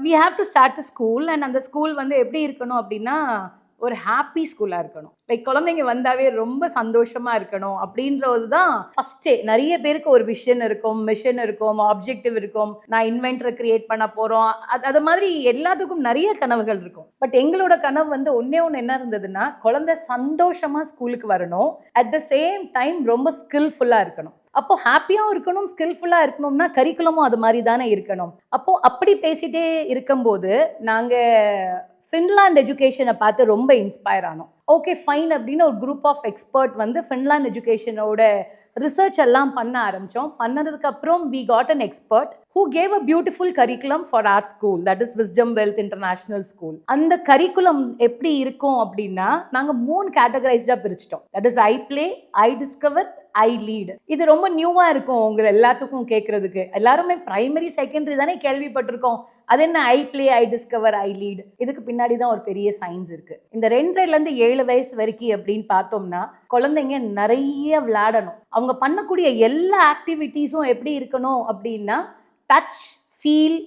We have to start a school and அந்த school வந்து எப்படி இருக்கணும் அப்படின்னா ஒரு ஹாப்பி ஸ்கூலா இருக்கணும். லைக் குழந்தைங்க வந்தாவே ரொம்ப சந்தோஷமா இருக்கணும் அப்படின்றது தான் ஃபர்ஸ்டே. நிறைய பேருக்கு ஒரு விஷன் இருக்கும், மிஷன் இருக்கும், ஆப்ஜெக்டிவ் இருக்கும். நான் இன்வென்டரை கிரியேட் பண்ண போறோம். அது மாதிரி எல்லாத்துக்கும் நிறைய கனவுகள் இருக்கும். பட் எங்களோட கனவு வந்து ஒன்னே ஒன்று என்ன இருந்ததுன்னா, குழந்தை சந்தோஷமா ஸ்கூலுக்கு வரணும். அட் த சேம் டைம் ரொம்ப ஸ்கில்ஃபுல்லா இருக்கணும். அப்போ ஹாப்பியாவும் இருக்கணும், ஸ்கில்ஃபுல்லா இருக்கணும்னா கரிக்குலமும் அது மாதிரி தானே இருக்கணும். அப்போ அப்படி பேசிட்டே இருக்கும்போது நாங்க ஃபின்லாந்து எஜுகேஷனை பார்த்து ரொம்ப இன்ஸ்பயர் ஆனோம். ஓகே ஃபைன் அப்படின்னு ஒரு குரூப் ஆஃப் எக்ஸ்பர்ட் வந்து ஃபின்லாந்து எஜுகேஷனோட ரிசர்ச் எல்லாம் பண்ண ஆரம்பிச்சோம். பண்ணதுக்கு அப்புறம் we got an expert who gave a beautiful curriculum for our school, that is Wisdom Wealth International School. அந்த கரிக்குலம் எப்படி இருக்கும் அப்படின்னா நாங்க 3 கேட்டகரைஸ்டா பிரிச்சிட்டோம். that is I play, I discover, I lead. இது ரொம்ப நியூவா இருக்கும் உங்க எல்லாத்துக்கும் கேட்கறதுக்கு. எல்லாருமே பிரைமரி செகண்டரி தானே கேள்விப்பட்டிருக்கோம். அது என்ன I play, I discover, I lead. இதுக்கு பின்னாடி தான் ஒரு பெரிய சயின்ஸ் இருக்கு. இந்த 2.5 7 வயசு வரைக்கும் அப்படின்னு பார்த்தோம்னா குழந்தைங்க நிறைய விளையாடணும். அவங்க பண்ணக்கூடிய எல்லா ஆக்டிவிட்டீஸும் எப்படி இருக்கணும் அப்படின்னா டச், ஃபீல்,